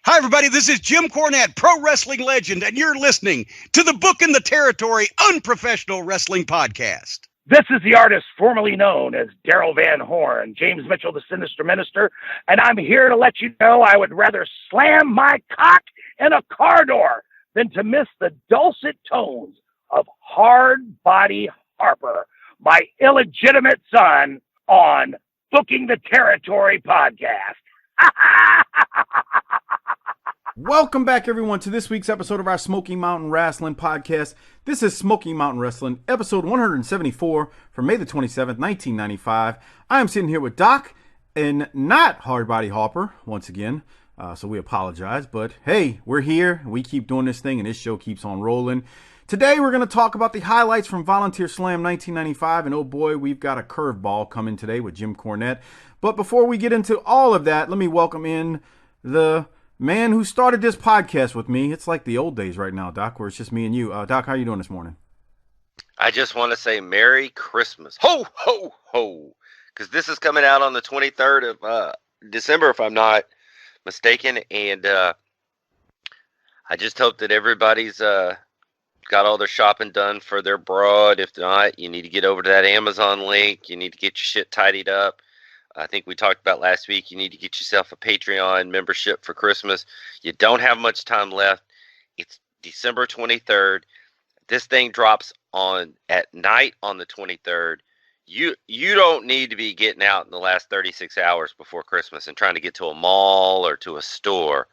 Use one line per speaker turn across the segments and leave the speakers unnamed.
Hi, everybody. This is Jim Cornette, pro wrestling legend, and you're listening to the Book in the Territory Unprofessional Wrestling Podcast.
This is the artist formerly known as Daryl Van Horn, James Mitchell, the Sinister Minister, and I'm here to let you know I would rather slam my cock in a car door than to miss the dulcet tones of Hard Body Harper, my illegitimate son, on Booking the Territory podcast.
Welcome back, everyone, to this week's episode of our Smoky Mountain Rasslin podcast. This is Smoky Mountain Wrestling, episode 174 for May the 27th, 1995. I am sitting here with Doc and not Hard Body Harper once again, so we apologize. But hey, we're here. We keep doing this thing, and this show keeps on rolling. Today, we're going to talk about the highlights from Volunteer Slam 1995, and oh boy, we've got a curveball coming today with Jim Cornette. But before we get into all of that, let me welcome in the man who started this podcast with me. It's like the old days right now, Doc, where it's just me and you. Doc, how you doing this morning?
I just want to say Merry Christmas. Ho, ho, ho. Because this is coming out on the 23rd of December, if I'm not mistaken. And I just hope that everybody's got all their shopping done for their broad. If not, you need to get over to that Amazon link. You need to get your shit tidied up. I think we talked about last week, you need to get yourself a Patreon membership for Christmas. You don't have much time left. It's December 23rd. This thing drops at night on the 23rd. You don't need to be getting out in the last 36 hours before Christmas and trying to get to a mall or to a store.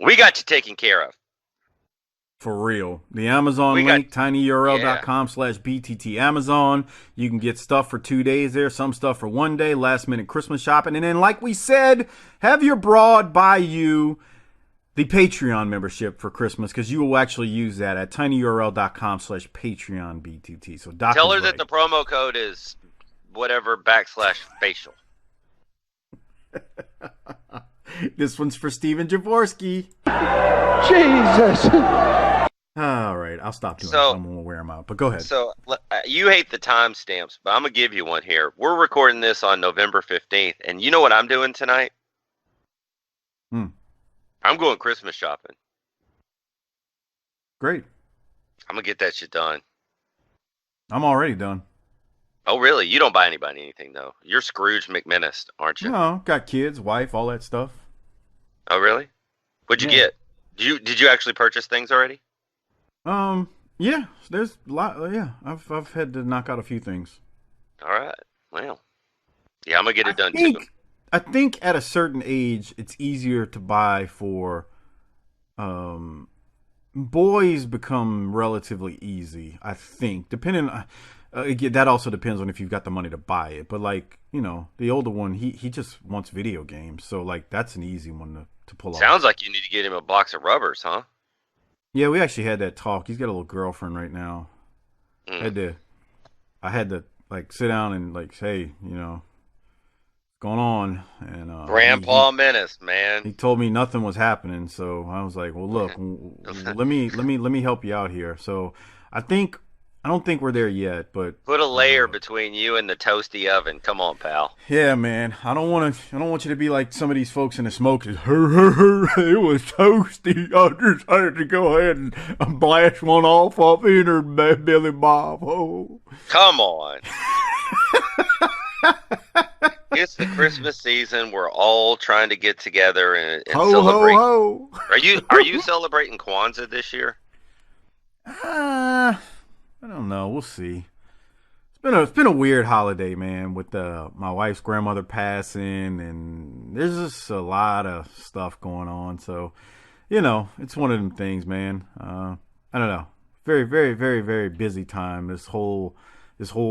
We got you taken care of.
For real. The Amazon link, tinyurl.com/BTT Amazon. You can get stuff for 2 days there, some stuff for 1 day, last minute Christmas shopping. And then, like we said, have your broad buy you the Patreon membership for Christmas, because you will actually use that at tinyurl.com/PatreonBTT. So Doc,
tell her that the promo code is whatever /facial.
This one's for Steven Jaworski.
Jesus.
All right, I'll stop doing it. I'm going to wear them out, but go ahead.
So, you hate the timestamps, but I'm going to give you one here. We're recording this on November 15th, and you know what I'm doing tonight? I'm going Christmas shopping.
Great.
I'm going to get that shit done.
I'm already done.
Oh, really? You don't buy anybody anything, though. You're Scrooge McMinnis, aren't you?
No, got kids, wife, all that stuff.
Oh, really? What'd you get? Did you actually purchase things already?
Yeah, there's a lot. Yeah, I've had to knock out a few things.
All right. Well, yeah, I'm gonna get it done too.
I think at a certain age, it's easier to buy for. Boys become relatively easy, I think, depending. Again, that also depends on if you've got the money to buy it. But like, you know, the older one, he just wants video games, so like that's an easy one to pull off.
Sounds like you need to get him a box of rubbers, huh?
Yeah, we actually had that talk. He's got a little girlfriend right now. I had to like sit down and like say, you know, what's going on? And
Grandpa Menace, man.
He told me nothing was happening, so I was like, well, look, let me help you out here. So I don't think we're there yet, but
put a layer between you and the toasty oven. Come on, pal.
Yeah, man. I don't want you to be like some of these folks in the smoke. It was toasty. I just had to go ahead and blast one off in her Billy Bob. Oh.
Come on. It's the Christmas season. We're all trying to get together and celebrate.
Ho, ho.
Are you celebrating Kwanzaa this year?
I don't know. We'll see. It's been a weird holiday, man, with my wife's grandmother passing, and there's just a lot of stuff going on. So, you know, it's one of them things, man. I don't know. Very, very, very, very busy time. This whole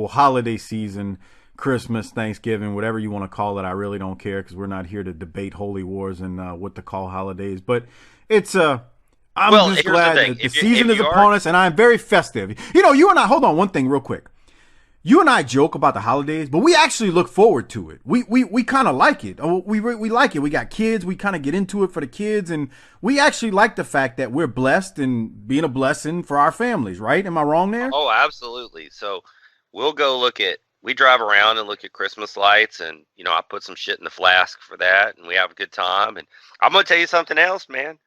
holiday season, Christmas, Thanksgiving, whatever you want to call it. I really don't care, because we're not here to debate holy wars and what to call holidays. But it's I'm just glad that the season is upon us, and I'm very festive. You know, you and I, hold on one thing real quick. You and I joke about the holidays, but we actually look forward to it. We kind of like it. We like it. We got kids. We kind of get into it for the kids, and we actually like the fact that we're blessed and being a blessing for our families, right? Am I wrong there?
Oh, absolutely. So we'll go look at we drive around and look at Christmas lights, and I put some shit in the flask for that, and we have a good time. And I'm gonna tell you something else, man.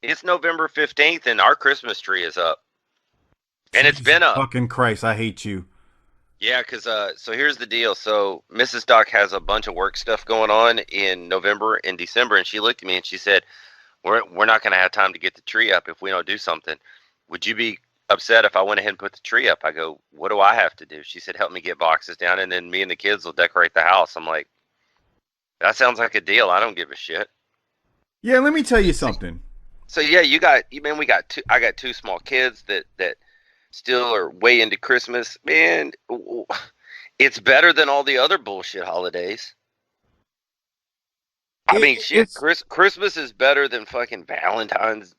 It's November 15th, and our Christmas tree is up, and it's been up.
Fucking Christ, I hate you.
Yeah, because so here's the deal. So Mrs. Doc has a bunch of work stuff going on in November and December, and she looked at me and she said, "We're not going to have time to get the tree up if we don't do something. Would you be upset if I went ahead and put the tree up?" I go, "What do I have to do?" She said, "Help me get boxes down, and then me and the kids will decorate the house." I'm like, "That sounds like a deal. I don't give a shit."
Yeah, let me tell you something.
So yeah, we got two. I got two small kids that still are way into Christmas. Man, it's better than all the other bullshit holidays. I mean, shit, Christmas is better than fucking Valentine's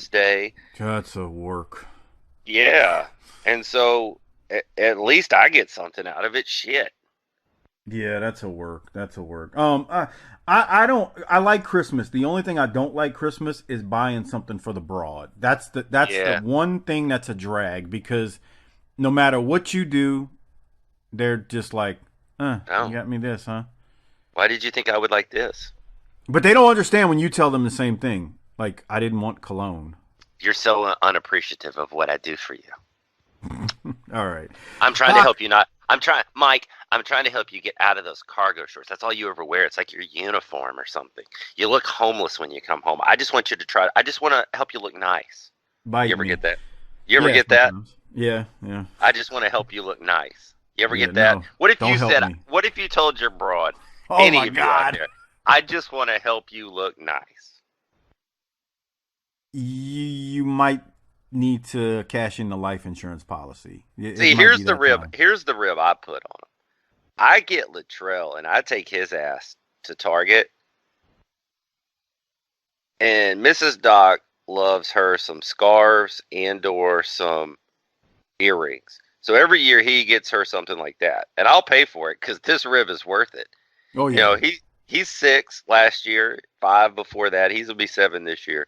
Day.
That's a work.
Yeah, and so at least I get something out of it. Shit.
Yeah, that's a work. I like Christmas. The only thing I don't like Christmas is buying something for the broad. That's the one thing that's a drag, because no matter what you do, they're just like, you got me this, huh?
Why did you think I would like this?
But they don't understand when you tell them the same thing. Like, I didn't want cologne.
You're so unappreciative of what I do for you.
All right.
I'm trying to help you Mike, I'm trying to help you get out of those cargo shorts. That's all you ever wear. It's like your uniform or something. You look homeless when you come home. I just want you to I just want to help you look nice. You ever get that? You ever get that?
Yeah.
I just want to help you look nice. You ever get that? No, what if you told your broad, any of you out there, I just want to help you look nice?
You might need to cash in the life insurance policy.
See, here's the rib. Here's the rib I put on him. I get Latrell and I take his ass to Target, and Mrs. Doc loves her some scarves and/or some earrings. So every year he gets her something like that, and I'll pay for it because this rib is worth it.
Oh yeah.
He's 6 last year, 5 before that. He's gonna be 7 this year.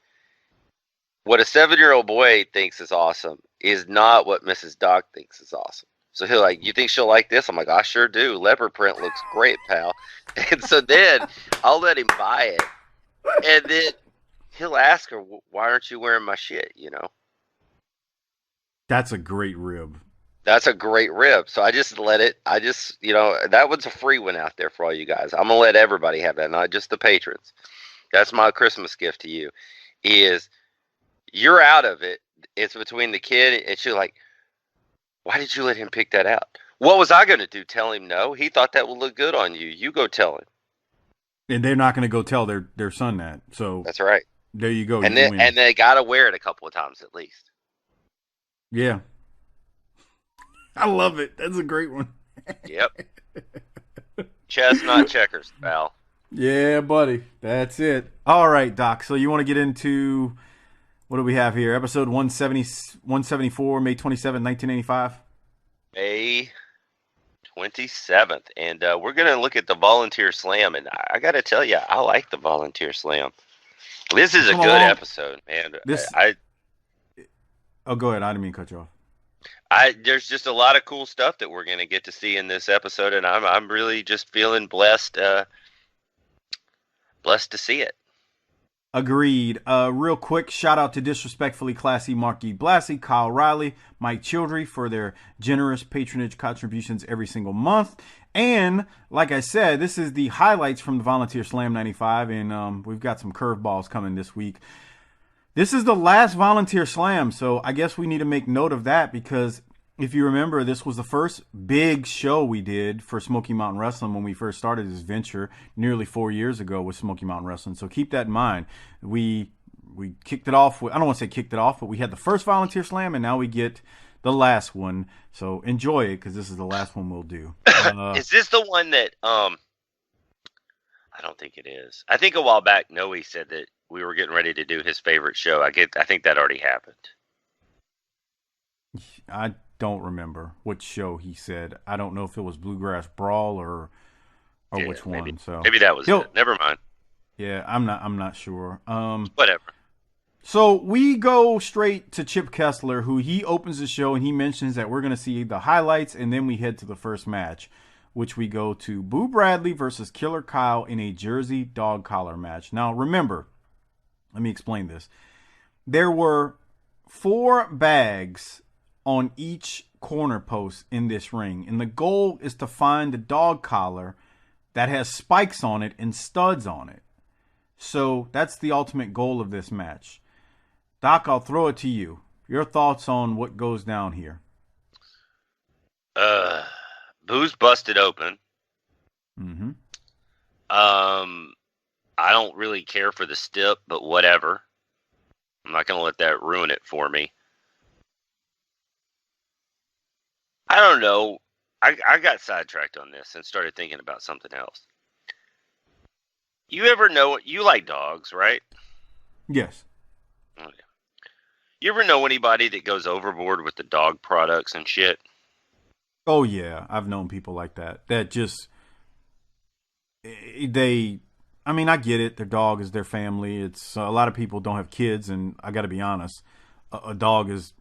What a 7-year-old boy thinks is awesome is not what Mrs. Doc thinks is awesome. So he'll like, "You think she'll like this?" I'm like, "I sure do. Leopard print looks great, pal." And so then I'll let him buy it, and then he'll ask her, "Why aren't you wearing my shit?"
That's a great rib.
That's a great rib. So I just let it. That one's a free one out there for all you guys. I'm gonna let everybody have that, not just the patrons. That's my Christmas gift to you. Is you're out of it. It's between the kid and she's like, "Why did you let him pick that out?" What was I going to do? Tell him no? He thought that would look good on you. You go tell him.
And they're not going to go tell their son that. So
that's right.
There you go.
And they got to wear it a couple of times at least.
Yeah. I love it. That's a great one.
Yep. Chestnut checkers, pal.
Yeah, buddy. That's it. All right, Doc. So you want to get into, what do we have here? Episode 174, May 27, 1985.
May 27th. And we're going to look at the Volunteer Slam. And I got to tell you, I like the Volunteer Slam. This is a good episode, man.
Oh, go ahead. I didn't mean to cut you off.
There's just a lot of cool stuff that we're going to get to see in this episode, and I'm really just feeling blessed to see it.
Agreed. Real quick, shout out to Disrespectfully Classy, Marky Blassie, Kyle Riley, Mike Childry for their generous patronage contributions every single month. And like I said, this is the highlights from the Volunteer Slam 95, and we've got some curveballs coming this week. This is the last Volunteer Slam, so I guess we need to make note of that, because if you remember, this was the first big show we did for Smoky Mountain Wrestling when we first started this venture nearly 4 years ago with Smoky Mountain Wrestling. So keep that in mind. We kicked it off. I don't want to say kicked it off, but we had the first Volunteer Slam, and now we get the last one. So enjoy it, because this is the last one we'll do.
Is this the one that I don't think it is. I think a while back Noe said that we were getting ready to do his favorite show. I think that already happened.
I don't remember which show he said. I don't know if it was Bluegrass Brawl or which
maybe,
one. So
maybe that was it. Never mind.
Yeah, I'm not sure.
Whatever.
So we go straight to Chip Kessler, who he opens the show and he mentions that we're going to see the highlights, and then we head to the first match, which we go to Boo Bradley versus Killer Kyle in a Jersey dog collar match. Now, remember, let me explain this. There were 4 bags on each corner post in this ring, and the goal is to find the dog collar that has spikes on it and studs on it. So that's the ultimate goal of this match. Doc, I'll throw it to you. Your thoughts on what goes down here?
Boo's busted open.
Mm-hmm.
I don't really care for the stip, but whatever. I'm not going to let that ruin it for me. I don't know. I got sidetracked on this and started thinking about something else. You ever know, you like dogs, right?
Yes.
Okay. You ever know anybody that goes overboard with the dog products and shit?
Oh, yeah. I've known people like that. That just, I mean, I get it. Their dog is their family. It's a lot of people don't have kids, and I got to be honest, a dog is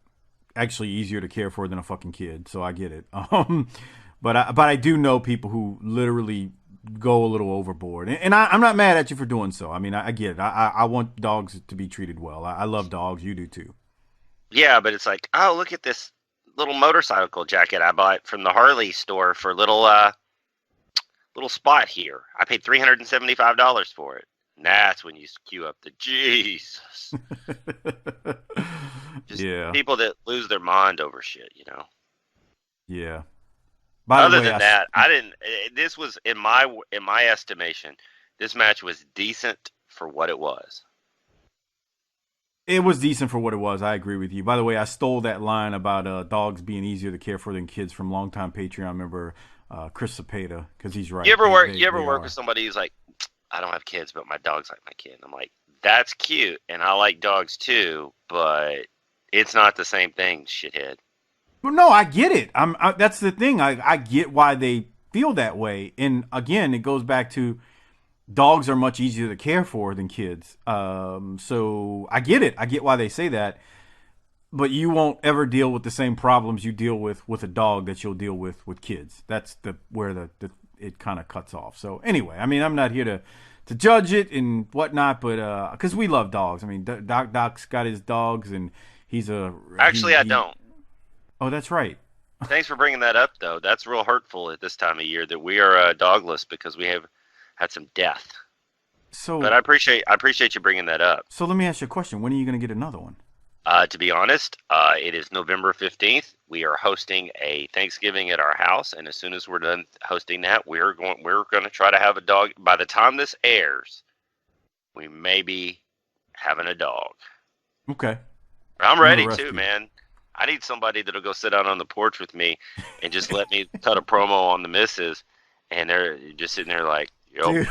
actually easier to care for than a fucking kid, so I get it. But I do know people who literally go a little overboard, and I'm not mad at you for doing so. I mean, I get it. I want dogs to be treated well. I love dogs. You do too. Yeah,
but it's like, oh, look at this little motorcycle jacket I bought from the Harley store for little spot here. I paid $375 for it. And that's when you queue up the Jesus. Just people that lose their mind over shit, you know.
Yeah.
Other than that, I didn't. This was in my estimation. This match was decent for what it was.
It was decent for what it was. I agree with you. By the way, I stole that line about dogs being easier to care for than kids from longtime Patreon member Chris Cepeda, because he's right.
You ever work with somebody who's like, I don't have kids, but my dog's like my kid. And I'm like, that's cute, and I like dogs too, but it's not the same thing, shithead.
Well, no, I get it. That's the thing. I get why they feel that way. And again, it goes back to dogs are much easier to care for than kids. So I get it. I get why they say that. But you won't ever deal with the same problems you deal with a dog that you'll deal with kids. That's where it kind of cuts off. So anyway, I mean, I'm not here to judge it and whatnot, but because we love dogs. I mean, Doc's got his dogs, and he's a...
Actually, I don't.
Oh, that's right.
Thanks for bringing that up, though. That's real hurtful at this time of year that we are dogless because we have had some death.
So,
but I appreciate you bringing that up.
So let me ask you a question. When are you going to get another one?
To be honest, it is November 15th. We are hosting a Thanksgiving at our house, and as soon as we're done hosting that, we're going to try to have a dog. By the time this airs, we may be having a dog.
Okay.
I'm ready too, man. I need somebody that'll go sit out on the porch with me and just let me cut a promo on the missus, and they're just sitting there like, yo,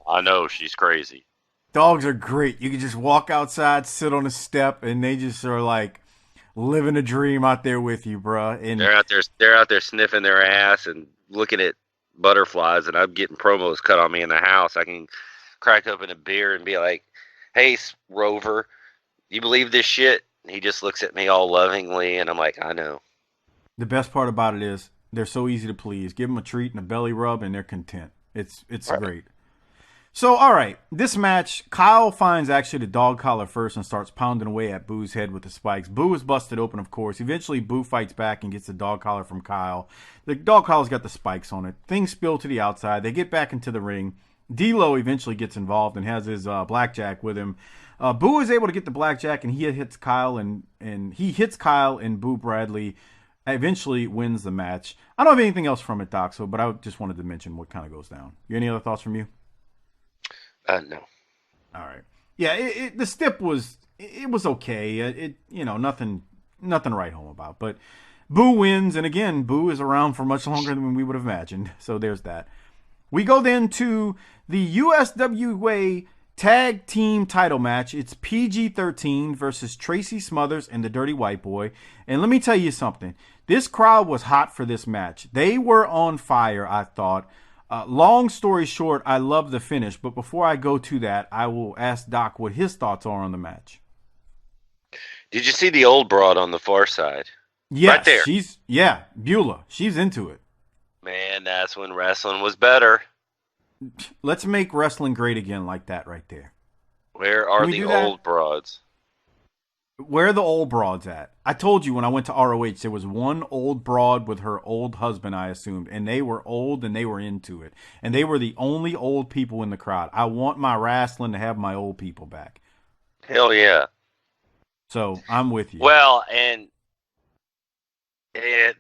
I know she's crazy.
Dogs are great. You can just walk outside, sit on a step, and they just are like living a dream out there with you, bruh. And
they're out there sniffing their ass and looking at butterflies, and I'm getting promos cut on me in the house. I can crack open a beer and be like, hey, Rover, you believe this shit? And he just looks at me all lovingly, and I'm like, I know.
The best part about it is they're so easy to please. Give them a treat and a belly rub, and they're content. It's right. Great. So, all right, this match, Kyle finds actually the dog collar first and starts pounding away at Boo's head with the spikes. Boo is busted open, of course. Eventually, Boo fights back and gets the dog collar from Kyle. The dog collar's got the spikes on it. Things spill to the outside. They get back into the ring. D-Lo eventually gets involved and has his blackjack with him. Boo is able to get the blackjack, and he hits Kyle, and Boo Bradley eventually wins the match. I don't have anything else from it, Doc, but I just wanted to mention what kind of goes down. Any other thoughts from you?
No.
All right. Yeah, the stip was okay. Nothing to write home about. But Boo wins, and again, Boo is around for much longer than we would have imagined. So there's that. We go then to the USWA Tag Team title match. It's PG-13 versus Tracy Smothers and the Dirty White Boy. And let me tell you something. This crowd was hot for this match. They were on fire, I thought. Long story short, I love the finish. But before I go to that, I will ask Doc what his thoughts are on the match.
Did you see the old broad on the far side?
Yes,
Right there.
Beulah. She's into it.
Man, that's when wrestling was better.
Let's make wrestling great again like that right there.
Where
Can
are
we
the
do that?
old broads?
Where are the old broads at? I told you when I went to ROH, there was one old broad with her old husband, I assumed, and they were old and they were into it. And they were the only old people in the crowd. I want my wrestling to have my old people back.
Hell yeah.
So I'm with you.
Well, and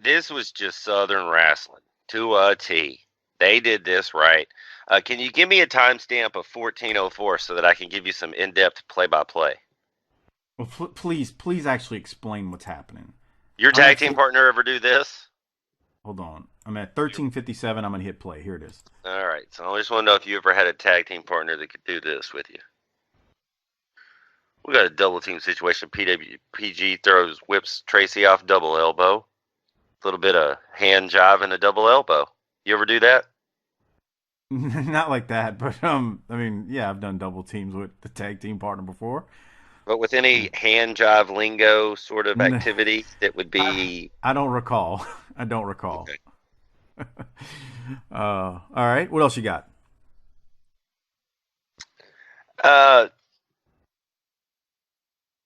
this was just Southern wrestling to a T. They did this right. Can you give me a timestamp of 1404 so that I can give you some in-depth play-by-play?
Well, please actually explain what's happening.
Your tag team partner ever do this?
Hold on. I'm at 1357. I'm going to hit play. Here it is.
All right. So I just want to know if you ever had a tag team partner that could do this with you. We got a double team situation. PG whips Tracy off double elbow. A little bit of hand jive and a double elbow. You ever do that?
Not like that, but I mean, yeah, I've done double teams with the tag team partner before.
But with any hand jive lingo sort of activity that would be...
I don't recall. I don't recall.
Okay.
All right. What else you got?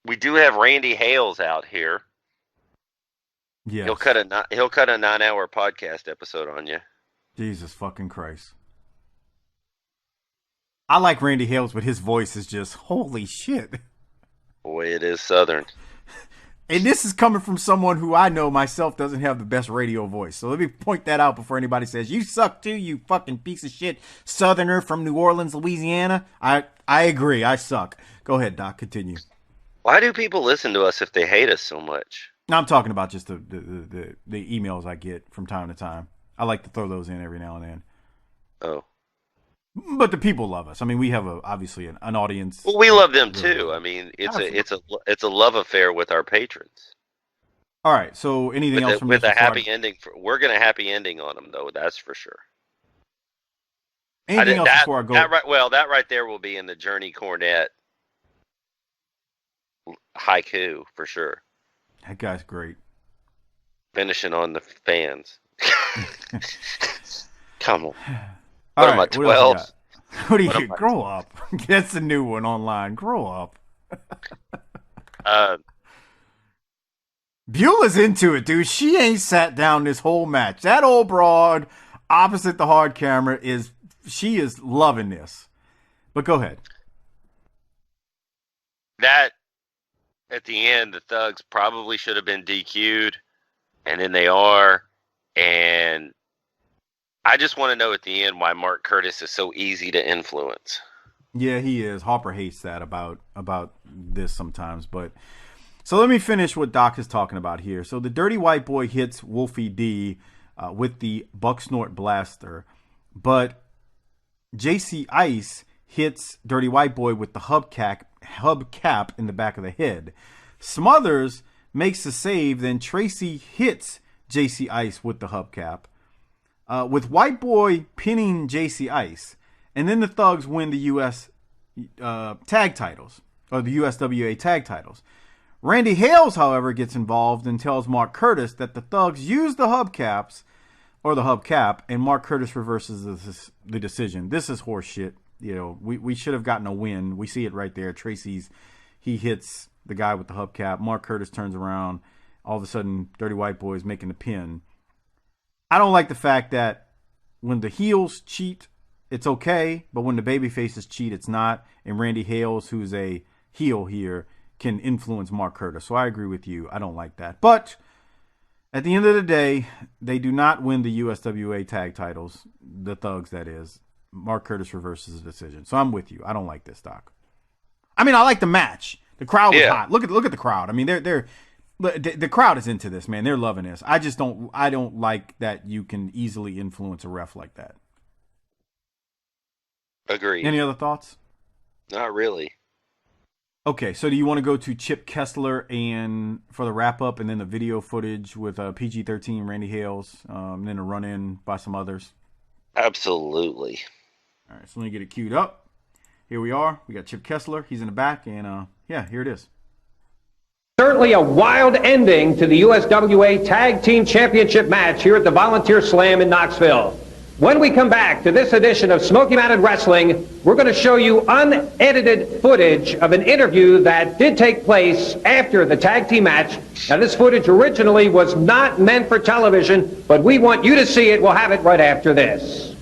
We do have Randy Hales out here.
Yes.
He'll cut a 9-hour podcast episode on you.
Jesus fucking Christ. I like Randy Hales, but his voice is just holy shit.
Boy, it is Southern.
And this is coming from someone who I know myself doesn't have the best radio voice. So let me point that out before anybody says, you suck too, you fucking piece of shit Southerner from New Orleans, Louisiana. I agree. I suck. Go ahead, Doc. Continue.
Why do people listen to us if they hate us so much?
I'm talking about just the emails I get from time to time. I like to throw those in every now and then.
Oh.
But the people love us. I mean, we have obviously an audience.
Well, we love them too. I mean, it's a love affair with our patrons.
All right. So anything else from
with
this
a happy ending? We're gonna happy ending on them though. That's for sure.
Anything else before I go?
That right there will be in the Journey Cornette haiku for sure.
That guy's great.
Finishing on the fans. Come on.
All
What am I, 12?
What do you grow up? That's the new one online. Grow up. Beulah's into it, dude. She ain't sat down this whole match. That old broad opposite the hard camera she is loving this. But go ahead.
That at the end, the Thugs probably should have been DQ'd, and then they are. And I just want to know at the end why Mark Curtis is so easy to influence.
Yeah, he is. Harper hates that about this sometimes. But so let me finish what Doc is talking about here. So the Dirty White Boy hits Wolfie D with the Bucksnort Blaster, but JC Ice hits Dirty White Boy with the hubcap in the back of the head. Smothers makes the save, then Tracy hits JC Ice with the hubcap. With White Boy pinning JC Ice, and then the Thugs win the U.S. tag titles, or the USWA tag titles. Randy Hales, however, gets involved and tells Mark Curtis that the Thugs used the hubcaps, or the hubcap, and Mark Curtis reverses the decision. This is horse shit. You know, we should have gotten a win. We see it right there. He hits the guy with the hubcap. Mark Curtis turns around. All of a sudden, Dirty White Boy is making the pin. I don't like the fact that when the heels cheat, it's okay, but when the baby faces cheat, it's not. And Randy Hales, who's a heel here, can influence Mark Curtis. So I agree with you. I don't like that. But at the end of the day, they do not win the USWA tag titles, the Thugs, that is. Mark Curtis reverses the decision. So I'm with you. I don't like this, Doc. I mean, I like the match. The crowd was hot. Look at the crowd. I mean, the crowd is into this, man. They're loving this. I don't like that you can easily influence a ref like that.
Agreed.
Any other thoughts?
Not really.
Okay, so do you want to go to Chip Kessler and for the wrap up, and then the video footage with PG-13 Randy Hales, and then a run in by some others?
Absolutely.
All right, so let me get it queued up. Here we are. We got Chip Kessler. He's in the back, and yeah, here it is.
Certainly a wild ending to the USWA Tag Team Championship match here at the Volunteer Slam in Knoxville. When we come back to this edition of Smoky Mountain Wrestling, we're going to show you unedited footage of an interview that did take place after the tag team match. Now, this footage originally was not meant for television, but we want you to see it. We'll have it right after this.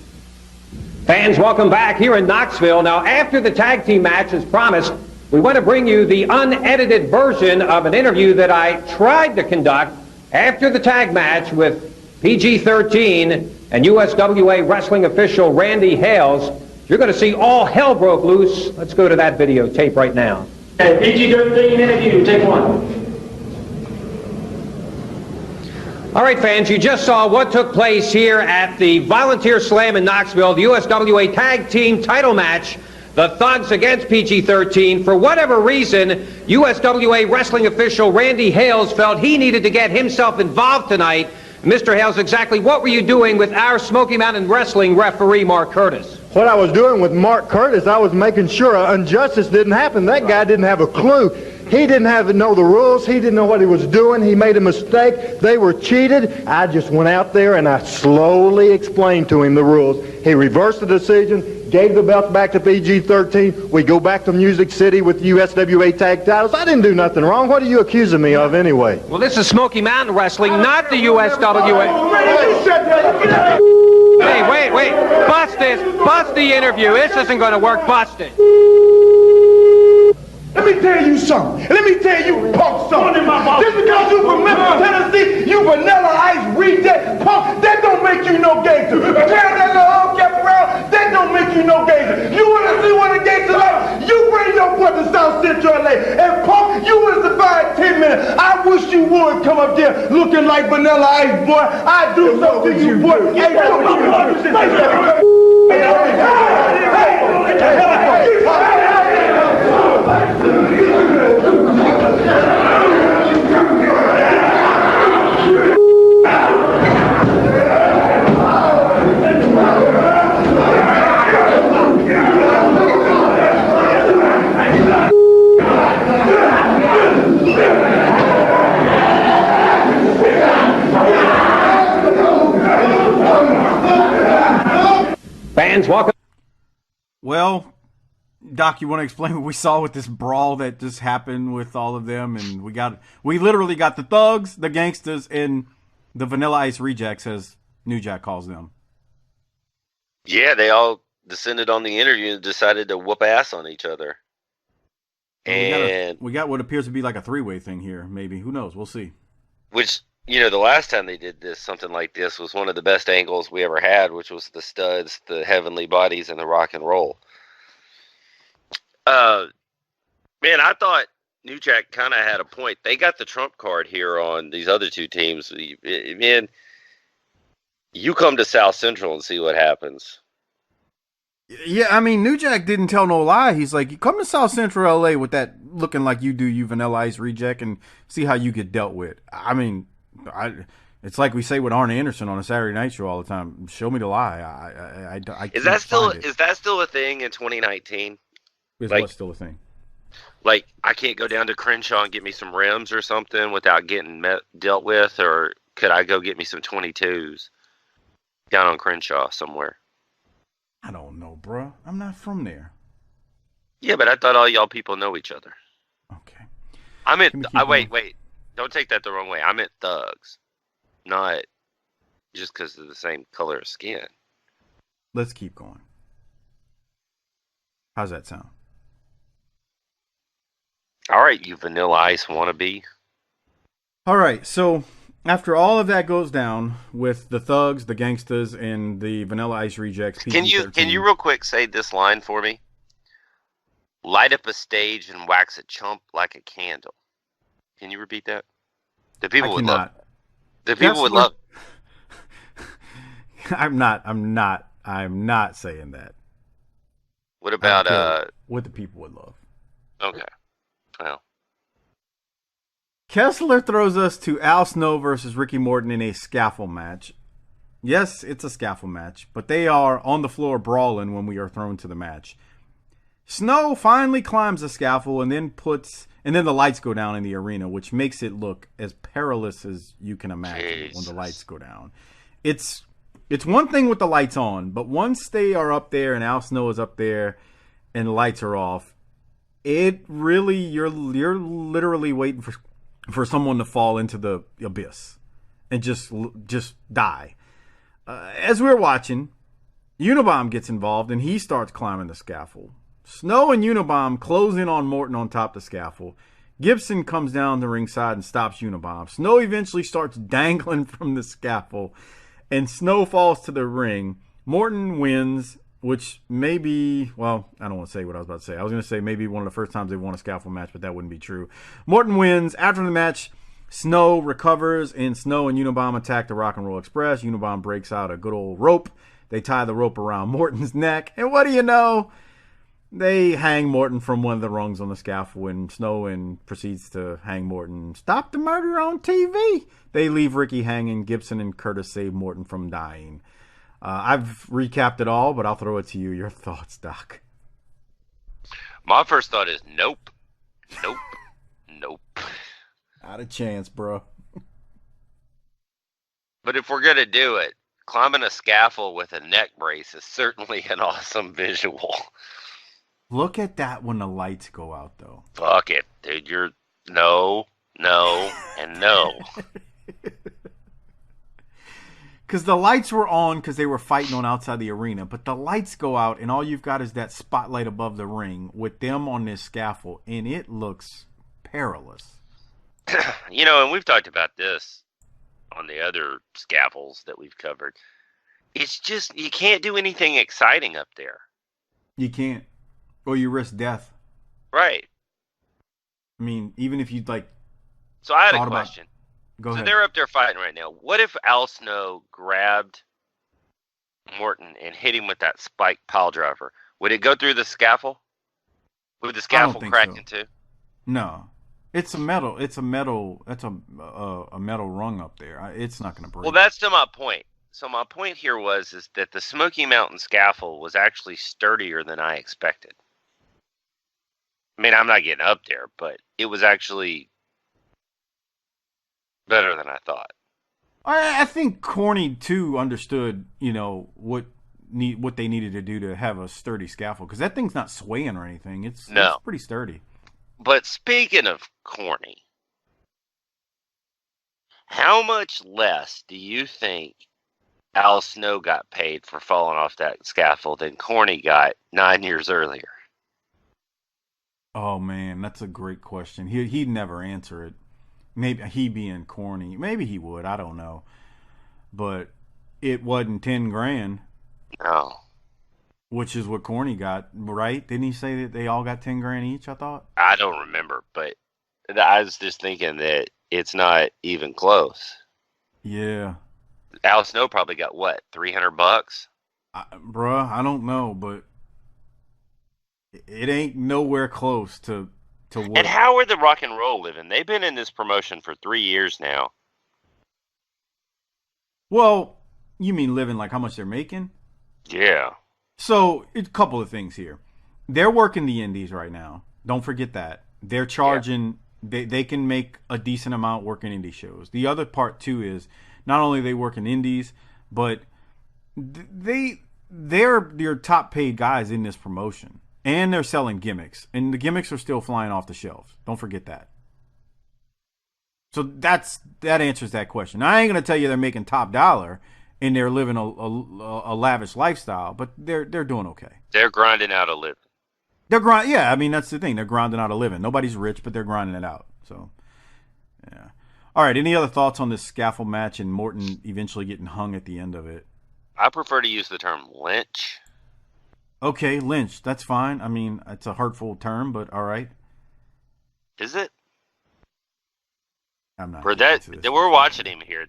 Fans, welcome back here in Knoxville. Now, after the tag team match, as promised, we want to bring you the unedited version of an interview that I tried to conduct after the tag match with PG-13 and USWA wrestling official Randy Hales. You're going to see all hell broke loose. Let's go to that videotape right now.
PG-13 interview, take one.
All right, fans, you just saw what took place here at the Volunteer Slam in Knoxville, the USWA Tag Team title match. The Thugs against PG-13. For whatever reason, USWA wrestling official Randy Hales felt he needed to get himself involved tonight. Mr. Hales, exactly what were you doing with our Smoky Mountain Wrestling referee, Mark Curtis?
What I was doing with Mark Curtis, I was making sure injustice didn't happen. That guy didn't have a clue. He didn't know the rules. He didn't know what he was doing. He made a mistake. They were cheated. I just went out there and I slowly explained to him the rules. He reversed the decision, gave the belt back to PG-13. We go back to Music City with USWA tag titles. I didn't do nothing wrong. What are you accusing me of anyway?
Well, this is Smoky Mountain Wrestling, not the USWA. Hey, wait. Bust this. Bust the interview. This isn't going to work. Bust it.
Let me tell you something. Let me tell you punk something. Just because you from Memphis, Tennessee, you vanilla ice reject punk, that don't make you no gangster. Carry that little hubcap around, that don't make you no gangster. You want to see what a gangster like? You bring your butt to South Central LA. And punk, you want to survive 10 minutes. I wish you would come up there looking like vanilla ice, boy. I do something to you, boy. Hey,
Fans, welcome.
Well, Doc, you want to explain what we saw with this brawl that just happened with all of them? And we literally got the Thugs, the Gangsters, and the Vanilla Ice Rejects, as New Jack calls them.
Yeah, they all descended on the interview and decided to whoop ass on each other. And
we got what appears to be like a three-way thing here, maybe. Who knows? We'll see.
Which, the last time they did something like this was one of the best angles we ever had, which was the Studs, the Heavenly Bodies, and the Rock and Roll. Man, I thought New Jack kind of had a point. They got the trump card here on these other two teams. Man, you come to South Central and see what happens.
Yeah, I mean, New Jack didn't tell no lie. He's like, you come to South Central LA with that looking like you do, you Vanilla Ice Reject, and see how you get dealt with. I mean, it's like we say with Arn Anderson on a Saturday Night Show all the time. Show me the lie. I
is that still a thing in 2019?
Is what still a thing?
Like, I can't go down to Crenshaw and get me some rims or something without getting dealt with, or could I go get me some 22s down on Crenshaw somewhere?
I don't know, bro. I'm not from there.
Yeah, but I thought all y'all people know each other.
Okay.
Wait. Don't take that the wrong way. I meant thugs, not just because of the same color of skin.
Let's keep going. How's that sound?
All right, you Vanilla Ice wannabe.
All right, so after all of that goes down with the Thugs, the Gangsters, and the Vanilla Ice Rejects,
can you real quick say this line for me? Light up a stage and wax a chump like a candle. Can you repeat that? The people would love. The people would love.
I'm not saying that.
What about
what the people would love?
Okay. Well.
Kessler throws us to Al Snow versus Ricky Morton in a scaffold match. Yes, it's a scaffold match, but they are on the floor brawling when we are thrown to the match. Snow finally climbs the scaffold and then puts And then the lights go down in the arena, which makes it look as perilous as you can imagine when the lights go down. It's one thing with the lights on, but once they are up there and Al Snow is up there and the lights are off, it really you're literally waiting for someone to fall into the abyss and just die. As we're watching, Unabomb gets involved and he starts climbing the scaffold. Snow and Unabomb close in on Morton on top of the scaffold. Gibson comes down the ringside and stops Unabomb. Snow eventually starts dangling from the scaffold, and Snow falls to the ring. Morton wins, which may be, well, I don't want to say what I was about to say. I was going to say maybe one of the first times they've won a scaffold match, but that wouldn't be true. Morton wins. After the match, Snow recovers, and Snow and Unabomb attack the Rock and Roll Express. Unabomb breaks out a good old rope. They tie the rope around Morton's neck, and what do you know? They hang Morton from one of the rungs on the scaffold, and Snow proceeds to hang Morton. Stop the murder on TV. They leave Ricky hanging. Gibson and Curtis save Morton from dying. I've recapped it all, but I'll throw it to you. Your thoughts, Doc?
My first thought is nope. Nope. Nope.
Not a chance, bro.
But if we're going to do it, climbing a scaffold with a neck brace is certainly an awesome visual.
Look at that when the lights go out, though.
Fuck it, dude. You're no, and no.
Because the lights were on because they were fighting on outside the arena, but the lights go out and all you've got is that spotlight above the ring with them on this scaffold, and it looks perilous.
And we've talked about this on the other scaffolds that we've covered. It's just, you can't do anything exciting up there.
You can't. Or you risk death.
Right.
I mean, even if you'd
So I had a question.
Go ahead.
So they're up there fighting right now. What if Al Snow grabbed Morton and hit him with that spike pile driver? Would it go through the scaffold? Would the scaffold crack in two?
No. It's a metal. That's a metal rung up there. It's not going to break.
Well, that's to my point. So my point here is that the Smoky Mountain scaffold was actually sturdier than I expected. I mean, I'm not getting up there, but it was actually better than I thought.
I think Corny too understood, what they needed to do to have a sturdy scaffold, because that thing's not swaying or anything. It's pretty sturdy.
But speaking of Corny, how much less do you think Al Snow got paid for falling off that scaffold than Corny got 9 years earlier?
Oh man, that's a great question. He'd never answer it. Maybe he being Corny. Maybe he would. I don't know. But it wasn't $10,000.
No.
Which is what Corny got, right? Didn't he say that they all got $10,000 each? I thought.
I don't remember, but I was just thinking that it's not even close.
Yeah.
Al Snow probably got what, $300?
Bruh, I don't know, but it ain't nowhere close to what.
And how are the Rock and Roll living? They've been in this promotion for 3 years now.
Well, you mean living like how much they're making?
Yeah.
So, a couple of things here. They're working the indies right now. Don't forget that. They're charging, they can make a decent amount working indie shows. The other part, too, is not only they work in indies, but they're your top paid guys in this promotion. And they're selling gimmicks. And the gimmicks are still flying off the shelves. Don't forget that. So that answers that question. Now, I ain't going to tell you they're making top dollar and they're living a lavish lifestyle, but they're doing okay.
They're grinding out a living.
Yeah, I mean, that's the thing. They're grinding out a living. Nobody's rich, but they're grinding it out. So, yeah. All right, any other thoughts on this scaffold match and Morton eventually getting hung at the end of it?
I prefer to use the term lynch.
Okay, lynch. That's fine. I mean, it's a hurtful term, but all right.
Is it?
I'm not.
For that we're watching him here.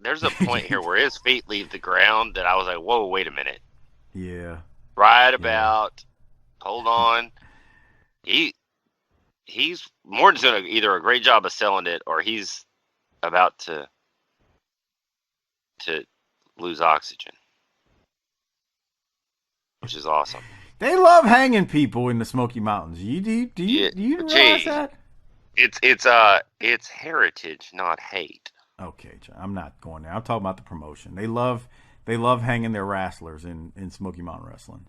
There's a point here where his feet leave the ground that I was like, whoa, wait a minute.
Yeah.
Right about. Hold on. Morton's doing either a great job of selling it or he's about to lose oxygen. Which is awesome.
They love hanging people in the Smoky Mountains. Do you realize that?
It's heritage, not hate.
Okay, John, I'm not going there. I'm talking about the promotion. They love hanging their wrestlers in Smoky Mountain Wrestling.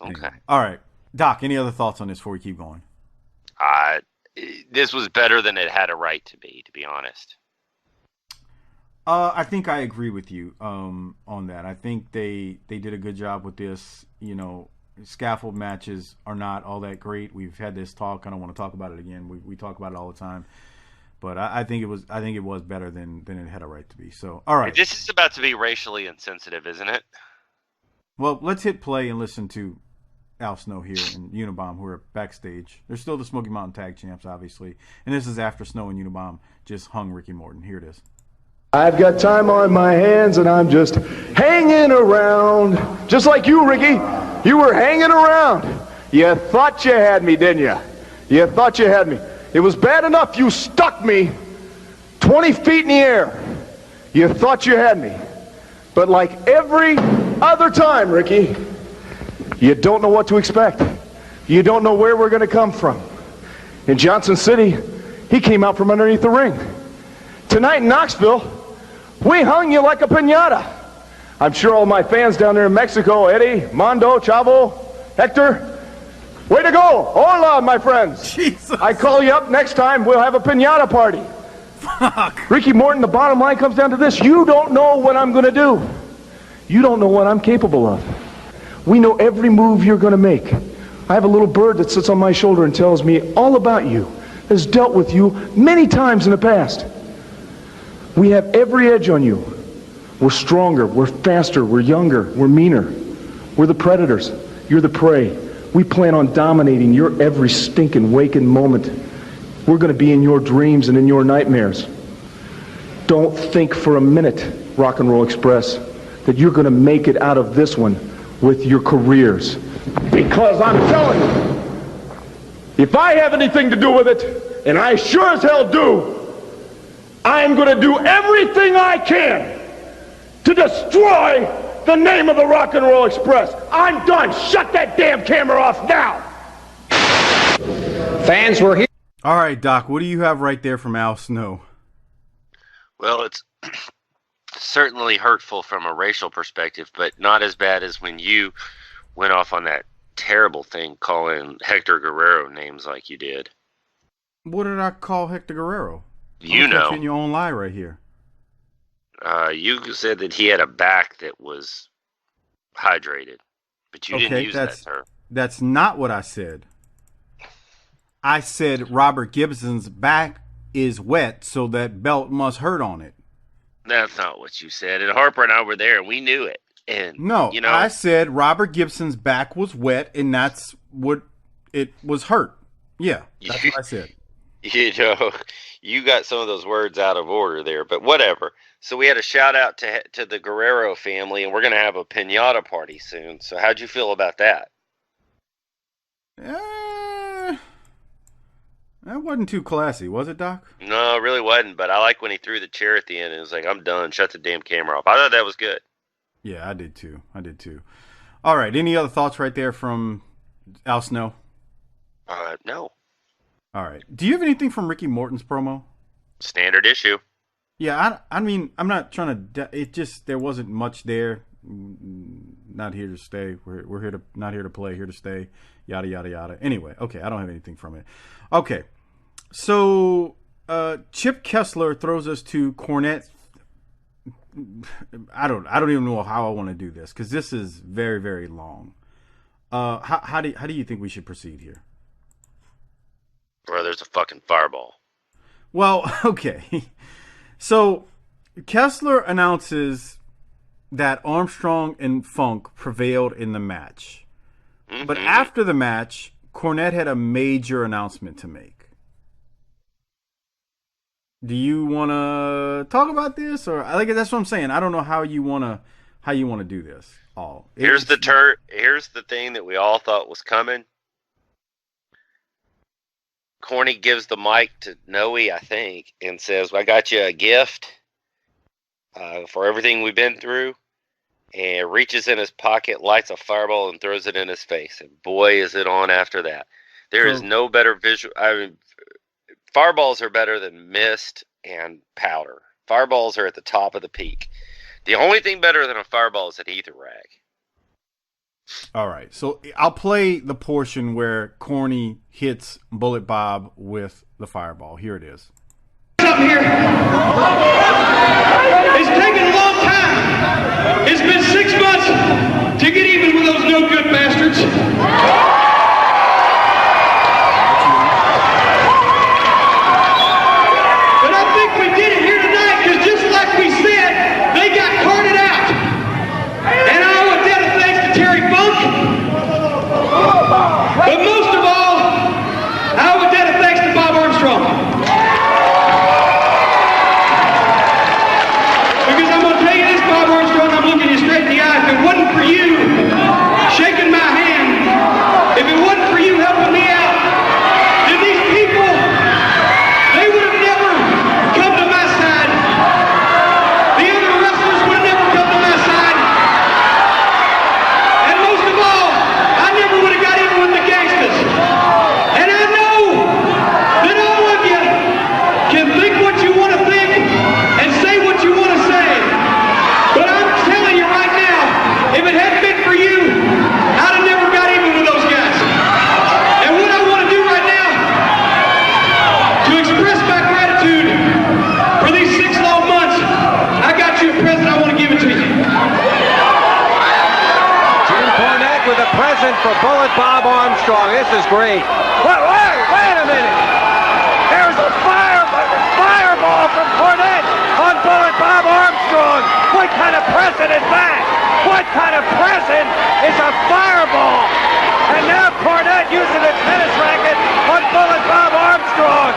Okay.
Anyway. All right, Doc. Any other thoughts on this before we keep going?
This was better than it had a right to be honest.
I think I agree with you on that. I think they did a good job with this. You know, scaffold matches are not all that great. We've had this talk. I don't want to talk about it again. We talk about it all the time. But I think it was better than it had a right to be. So, all right.
This is about to be racially insensitive, isn't it?
Well, let's hit play and listen to Al Snow here and Unabomb, who are backstage. They're still the Smoky Mountain Tag Champs, obviously. And this is after Snow and Unabomb just hung Ricky Morton. Here it is.
I've got time on my hands, and I'm just hanging around. Just like you, Ricky. You were hanging around. You thought you had me, didn't you? You thought you had me. It was bad enough you stuck me 20 feet in the air. You thought you had me. But like every other time, Ricky, you don't know what to expect. You don't know where we're going to come from. In Johnson City, he came out from underneath the ring. Tonight in Knoxville, we hung you like a piñata. I'm sure all my fans down there in Mexico, Eddie, Mondo, Chavo, Hector, way to go! Hola, my friends.
Jesus.
I call you up next time, we'll have a piñata party.
Fuck.
Ricky Morton, the bottom line comes down to this. You don't know what I'm going to do. You don't know what I'm capable of. We know every move you're going to make. I have a little bird that sits on my shoulder and tells me all about you, has dealt with you many times in the past. We have every edge on you. We're stronger, we're faster, we're younger, we're meaner. We're the predators. You're the prey. We plan on dominating your every stinking waking moment. We're going to be in your dreams and in your nightmares. Don't think for a minute, Rock and Roll Express, that you're going to make it out of this one with your careers. Because I'm telling you, if I have anything to do with it, and I sure as hell do, I'm going to do everything I can to destroy the name of the Rock and Roll Express. I'm done. Shut that damn camera off now.
Fans were here.
All right, Doc, what do you have right there from Al Snow?
Well, it's certainly hurtful from a racial perspective, but not as bad as when you went off on that terrible thing calling Hector Guerrero names like you did.
What did I call Hector Guerrero?
You know.
In your own lie right here.
You said that he had a back that was hydrated, but you didn't use that term.
That's not what I said. I said Robert Gibson's back is wet, so that belt must hurt on it.
That's not what you said. And Harper and I were there, and we knew it. And
no, you know, I said Robert Gibson's back was wet, and that's what it was hurt. Yeah, that's what I said.
You know, you got some of those words out of order there, but whatever. So we had a shout out to the Guerrero family, and we're going to have a piñata party soon. So how'd you feel about that?
That wasn't too classy, was it, Doc?
No, it really wasn't, but I like when he threw the chair at the end and was like, I'm done, shut the damn camera off. I thought that was good.
Yeah, I did too. All right, any other thoughts right there from Al Snow?
No.
All right. Do you have anything from Ricky Morton's promo?
Standard issue.
Yeah, I mean, I'm not trying to. It just there wasn't much there. Not here to stay. We're here to not here to play. Here to stay. Yada yada yada. Anyway, okay. I don't have anything from it. Okay, so Chip Kessler throws us to Cornette. I don't even know how I want to do this because this is very very long. How do you think we should proceed here?
Bro, there's a fucking fireball.
Well, okay. So Kessler announces that Armstrong and Funk prevailed in the match. Mm-hmm. But after the match, Cornette had a major announcement to make. Do you want to talk about this, or like that's what I'm saying? I don't know how you want to do this. Here's
the thing that we all thought was coming. Corny gives the mic to Noe, I think, and says, I got you a gift for everything we've been through, and reaches in his pocket, lights a fireball, and throws it in his face. And boy, is it on after that. There is no better visual. I mean, fireballs are better than mist and powder. Fireballs are at the top of the peak. The only thing better than a fireball is an ether rag.
All right, so I'll play the portion where Corny hits Bullet Bob with the fireball. Here it is.
Something here. It's taken a long time. It's been 6 months to get even with those no good bastards. But I think we did it here tonight because just like we said, they got carted out. And I owe a debt of thanks to Terry Funk. But most of all, I owe a debt of thanks to Bob Armstrong. Because I'm going to tell you this, Bob Armstrong, I'm looking you straight in the eye. If it wasn't for you shaking my hand, if it wasn't for you helping me out, then these people, they would have never come to my side. The other wrestlers would have never come to my side. And most of all, I never would have got even with the gangsters. And I know that all of you can think what you want to think and say what you want to say. But I'm telling you right now, if it hadn't been for you, I'd have never got even with those guys. And what I want to do right now, to express my gratitude for these 6 long months, I got you a present, I want to give it to you.
Jim Cornette with a present for Bullet Bob Armstrong. This is great. Wait a minute. There's a fireball from Cornette on Bullet Bob Armstrong. What kind of present is that? What kind of present is a fireball? And now Cornette using a tennis racket on Bullet Bob Armstrong.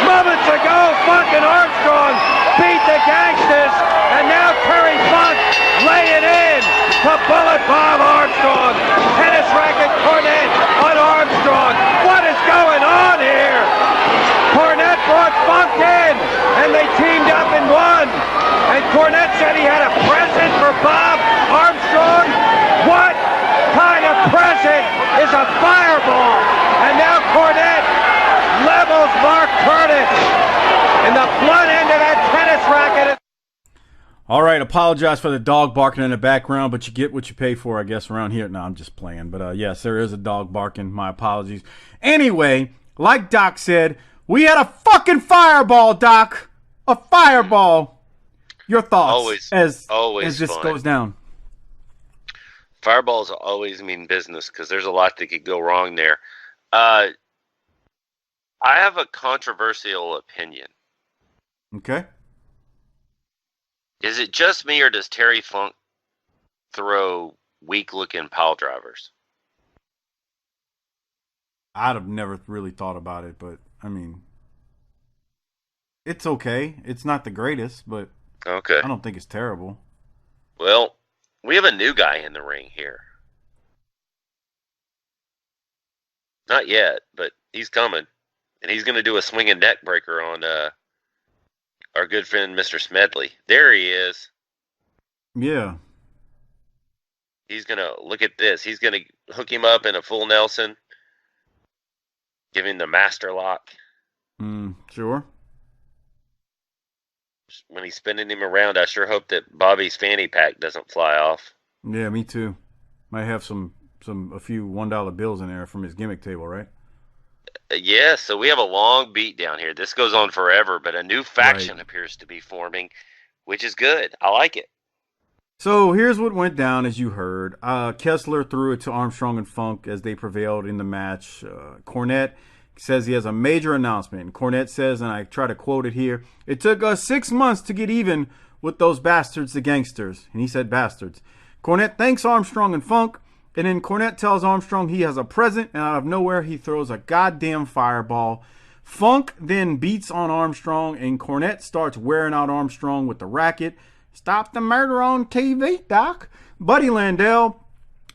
Moments ago, Funk and Armstrong beat the gangsters, and now Terry Funk laying in to Bullet Bob Armstrong. Tennis racket Cornette on Armstrong. What is going on here? Cornette brought Funk in, and they teamed up and won. And Cornette said he had a present for Bob Armstrong. What kind of present is a fireball? And now Cornette levels Mark Curtis, and the blunt end of that tennis racket is...
All right, apologize for the dog barking in the background, but you get what you pay for, I guess, around here. No, I'm just playing. But yes, there is a dog barking. My apologies. Anyway, like Doc said, we had a fucking fireball, Doc. A fireball. Your thoughts as this
fun.
Goes down.
Fireballs always mean business because there's a lot that could go wrong there. I have a controversial opinion.
Okay.
Is it just me, or does Terry Funk throw weak-looking pile drivers?
I'd have never really thought about it, but, I mean, it's okay. It's not the greatest, but
okay.
I don't think it's terrible.
Well, we have a new guy in the ring here. Not yet, but he's coming. And he's going to do a swinging neck breaker on our good friend Mr. Smedley. There he is.
Yeah.
He's going to look at this. He's going to hook him up in a full Nelson. Give him the master lock.
Sure.
When he's spinning him around, I sure hope that Bobby's fanny pack doesn't fly off.
Yeah, me too. Might have a few $1 bills in there from his gimmick table, right?
Yeah, so we have a long beat down here. This goes on forever, but a new faction appears to be forming, which is good. I like it.
So here's what went down, as you heard. Kessler threw it to Armstrong and Funk as they prevailed in the match. Cornette says he has a major announcement. And Cornette says, and I try to quote it here, "It took us 6 months to get even with those bastards, the gangsters." And he said bastards. Cornette thanks Armstrong and Funk. And then Cornette tells Armstrong he has a present, and out of nowhere he throws a goddamn fireball. Funk then beats on Armstrong, and Cornette starts wearing out Armstrong with the racket. Stop the murder on TV, Doc. Buddy Landell,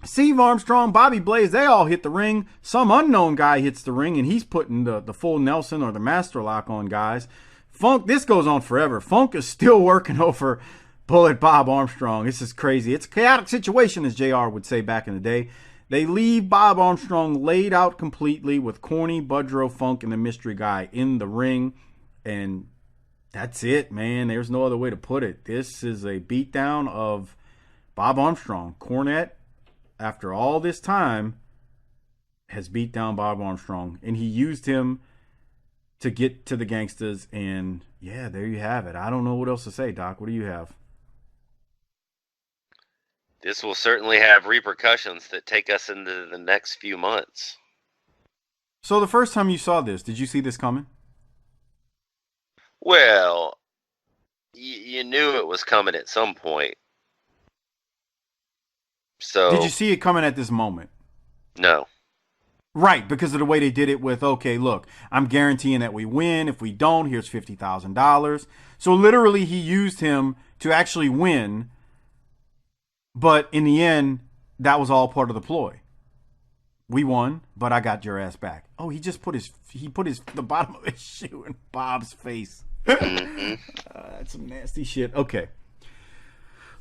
Steve Armstrong, Bobby Blaze, they all hit the ring. Some unknown guy hits the ring, and he's putting the full Nelson or the master lock on guys. Funk, this goes on forever. Funk is still working over Bullet Bob Armstrong. This is crazy. It's a chaotic situation, as JR would say back in the day. They leave Bob Armstrong laid out completely with Corny, Budrow, Funk, and the mystery guy in the ring. And that's it, man. There's no other way to put it. This is a beatdown of Bob Armstrong. Cornette, after all this time, has beat down Bob Armstrong. And he used him to get to the gangsters. And, yeah, there you have it. I don't know what else to say, Doc. What do you have?
This will certainly have repercussions that take us into the next few months.
So the first time you saw this, did you see this coming?
Well, you knew it was coming at some point. So
did you see it coming at this moment?
No.
Right, because of the way they did it with, okay, look, I'm guaranteeing that we win. If we don't, here's $50,000. So literally he used him to actually win. But in the end, that was all part of the ploy. We won, but I got your ass back. Oh, he just put the bottom of his shoe in Bob's face. That's some nasty shit. Okay.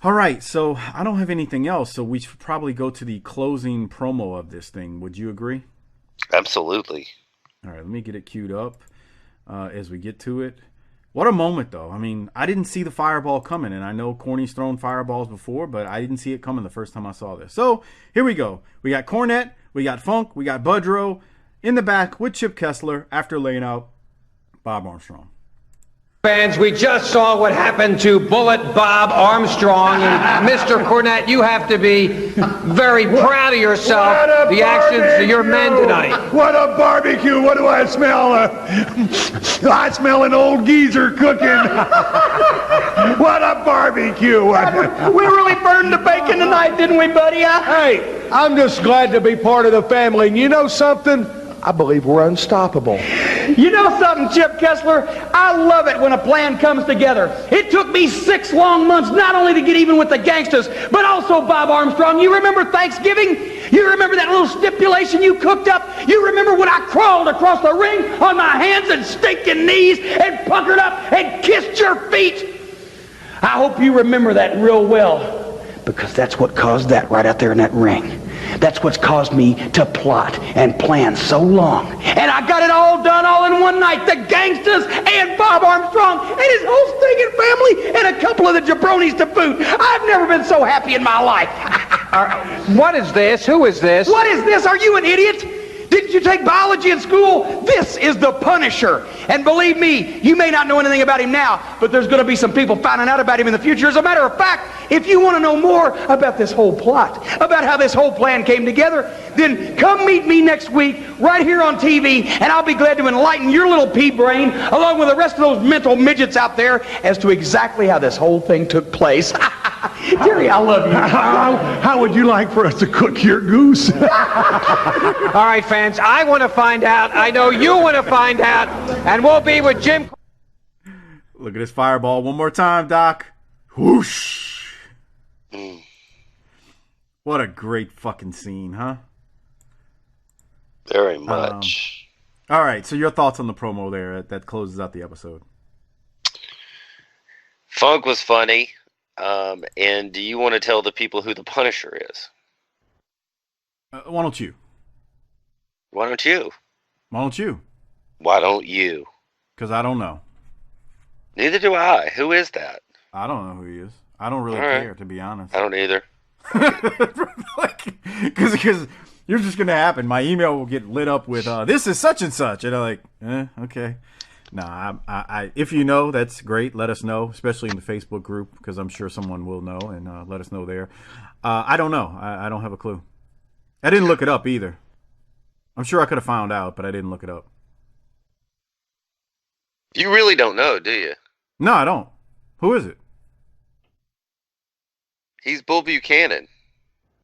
All right, so I don't have anything else, so we should probably go to the closing promo of this thing. Would you agree?
Absolutely.
All right, let me get it queued up as we get to it. What a moment, though. I mean, I didn't see the fireball coming, and I know Corny's thrown fireballs before, but I didn't see it coming the first time I saw this. So here we go. We got Cornette, we got Funk, we got Budrow in the back with Chip Kessler after laying out Bob Armstrong.
Fans, we just saw what happened to Bullet Bob Armstrong. And Mr. Cornette, you have to be very proud of yourself, the actions of your men tonight.
What a barbecue. What do I smell? I smell an old geezer cooking. What a barbecue.
We really burned the bacon tonight, didn't we, buddy?
Hey, I'm just glad to be part of the family. And you know something? I believe we're unstoppable.
You know something, Chip Kessler? I love it when a plan comes together. It took me 6 long months not only to get even with the gangsters, but also Bob Armstrong. You remember Thanksgiving? You remember that little stipulation you cooked up? You remember when I crawled across the ring on my hands and stinking knees and puckered up and kissed your feet? I hope you remember that real well, because that's what caused that right out there in that ring. That's what's caused me to plot and plan so long. And I got it all done all in one night. The gangsters and Bob Armstrong and his whole stinking family and a couple of the jabronis to boot. I've never been so happy in my life.
What is this? Who is this?
What is this? Are you an idiot? Didn't you take biology in school? This is the Punisher. And believe me, you may not know anything about him now, but there's going to be some people finding out about him in the future. As a matter of fact, if you want to know more about this whole plot, about how this whole plan came together, then come meet me next week right here on TV, and I'll be glad to enlighten your little pea brain, along with the rest of those mental midgets out there, as to exactly how this whole thing took place. Jerry, I love you.
How would you like for us to cook your goose?
All right, fans, I want to find out. I know you want to find out. And we'll be with Jim.
Look at this fireball one more time, Doc. Whoosh. What a great fucking scene, huh?
Very much.
All right, so your thoughts on the promo there that closes out the episode.
Funk was funny. And do you want to tell the people who the Punisher is?
Why don't you?
Why don't you?
Why don't you?
Why don't you?
Because I don't know.
Neither do I. Who is that?
I don't know who he is. I don't really care, to be honest.
I don't either.
Because you're just going to happen. My email will get lit up with, this is such and such. And I'm like, okay. Nah, I if you know, that's great. Let us know, especially in the Facebook group, because I'm sure someone will know and let us know there. I don't know. I don't have a clue. I didn't look it up either. I'm sure I could have found out, but I didn't look it up.
You really don't know, do you?
No, I don't. Who is it?
He's Bull Buchanan.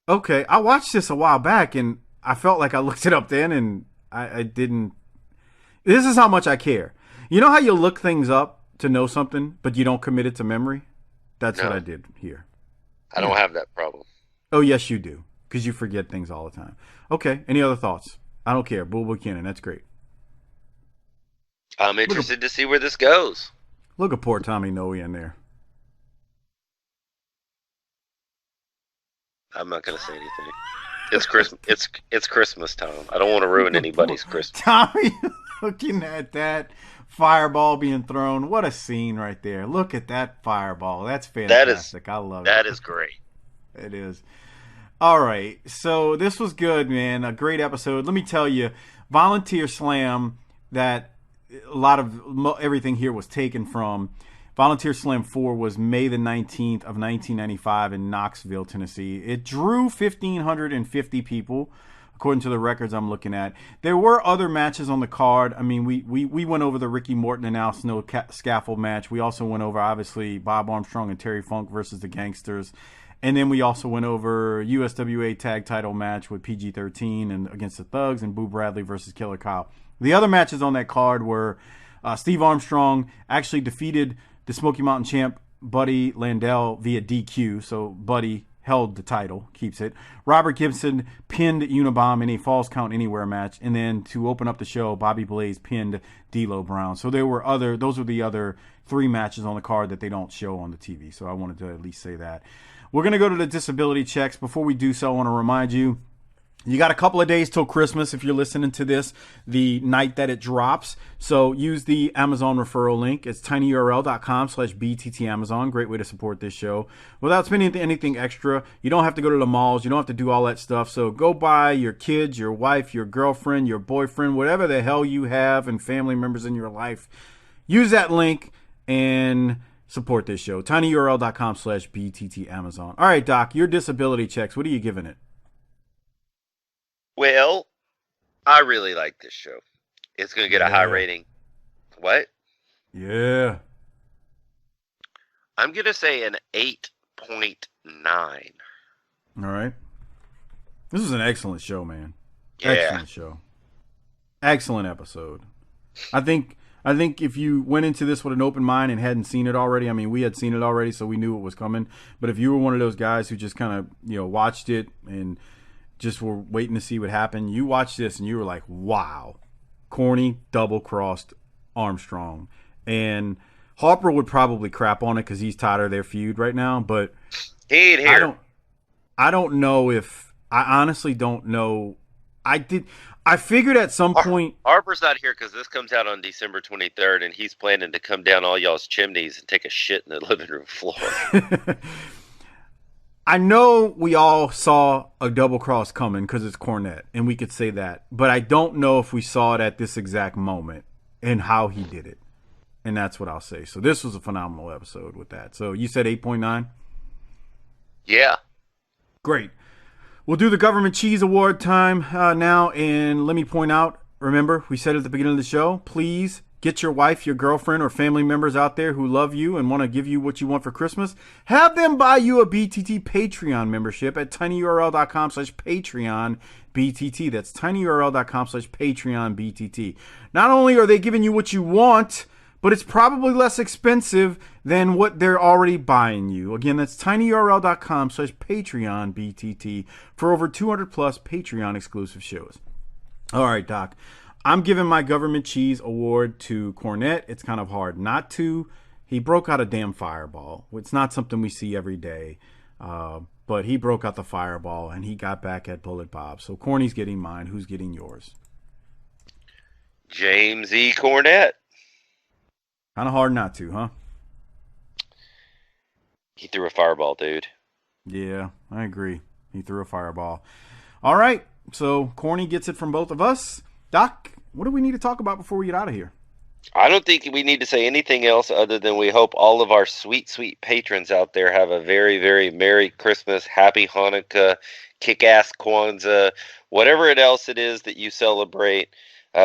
Okay, I watched this a while back, and I felt like I looked it up then, and I didn't. This is how much I care. You know how you look things up to know something, but you don't commit it to memory? That's what I did here.
I don't have that problem.
Oh, yes, you do, because you forget things all the time. Okay, any other thoughts? I don't care. Bull Buchanan, that's great.
I'm interested to see where this goes.
Look at poor Tommy Noe in there.
I'm not going to say anything. It's Christmas. It's Christmas time. I don't want to ruin anybody's Christmas.
Tommy, looking at that fireball being thrown. What a scene right there. Look at that fireball. That's fantastic. I love it.
That is great.
It is. All right. So this was good, man. A great episode. Let me tell you, Volunteer Slam, that a lot of everything here was taken from. Volunteer Slam 4 was May the 19th of 1995 in Knoxville, Tennessee. It drew 1,550 people, according to the records I'm looking at. There were other matches on the card. I mean, we went over the Ricky Morton and Al Snow Scaffold match. We also went over, obviously, Bob Armstrong and Terry Funk versus the Gangsters. And then we also went over USWA tag title match with PG-13 and against the Thugs and Boo Bradley versus Killer Kyle. The other matches on that card were Steve Armstrong actually defeated the Smoky Mountain champ Buddy Landell via DQ. So Buddy held the title, keeps it. Robert Gibson pinned Unabomb in a Falls Count Anywhere match. And then to open up the show, Bobby Blaze pinned D'Lo Brown. So those were the other 3 matches on the card that they don't show on the TV. So I wanted to at least say that. We're going to go to the disability checks. Before we do so, I want to remind you, you got a couple of days till Christmas if you're listening to this the night that it drops. So use the Amazon referral link. It's tinyurl.com/bttamazon. Great way to support this show without spending anything extra. You don't have to go to the malls. You don't have to do all that stuff. So go buy your kids, your wife, your girlfriend, your boyfriend, whatever the hell you have and family members in your life. Use that link and support this show. tinyurl.com/bttamazon. All right, Doc, your disability checks. What are you giving it?
Well, I really like this show. It's going to get a high rating. What?
Yeah.
I'm going to say an 8.9.
All right. This is an excellent show, man.
Yeah.
Excellent show. Excellent episode. I think if you went into this with an open mind and hadn't seen it already, I mean, we had seen it already, so we knew it was coming. But if you were one of those guys who just kind of, watched it and just were waiting to see what happened, you watched this and you were like, wow, corny, double-crossed Armstrong. And Harper would probably crap on it because he's tired of their feud right now, but
he ain't here.
I don't know if – I honestly don't know. I figured at some point –
Harper's not here because this comes out on December 23rd, and he's planning to come down all y'all's chimneys and take a shit in the living room floor.
I know we all saw a double cross coming because it's Cornette, and we could say that. But I don't know if we saw it at this exact moment and how he did it. And that's what I'll say. So this was a phenomenal episode with that. So you said 8.9?
Yeah.
Great. We'll do the Government Cheese Award time now. And let me point out, remember, we said at the beginning of the show, please get your wife, your girlfriend, or family members out there who love you and want to give you what you want for Christmas. Have them buy you a BTT Patreon membership at tinyurl.com/Patreon BTT. That's tinyurl.com/Patreon BTT. Not only are they giving you what you want, but it's probably less expensive than what they're already buying you. Again, that's tinyurl.com/Patreon BTT for over 200 plus Patreon exclusive shows. All right, Doc. I'm giving my Government Cheese Award to Cornette. It's kind of hard not to. He broke out a damn fireball. It's not something we see every day. But he broke out the fireball, and he got back at Bullet Bob. So Corny's getting mine. Who's getting yours?
James E. Cornette.
Kind of hard not to, huh?
He threw a fireball, dude.
Yeah, I agree. He threw a fireball. All right. So Corny gets it from both of us. Doc, what do we need to talk about before we get out of here?
I don't think we need to say anything else other than we hope all of our sweet, sweet patrons out there have a very, very Merry Christmas, Happy Hanukkah, Kick-Ass Kwanzaa, whatever else it is that you celebrate.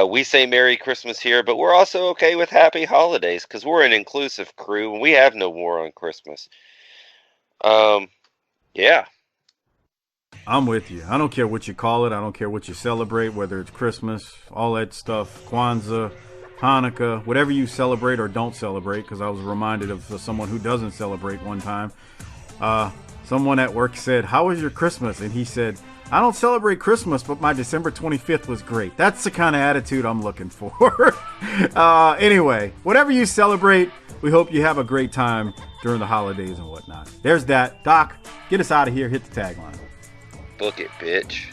We say Merry Christmas here, but we're also okay with Happy Holidays because we're an inclusive crew and we have no war on Christmas. Yeah.
I'm with you. I don't care what you call it. I don't care what you celebrate, whether it's Christmas, all that stuff, Kwanzaa, Hanukkah, whatever you celebrate or don't celebrate, because I was reminded of someone who doesn't celebrate one time. Someone at work said, "How was your Christmas?" And he said, "I don't celebrate Christmas, but my December 25th was great." That's the kind of attitude I'm looking for. Anyway, whatever you celebrate, we hope you have a great time during the holidays and whatnot. There's that. Doc, get us out of here. Hit the tagline.
Book it, bitch.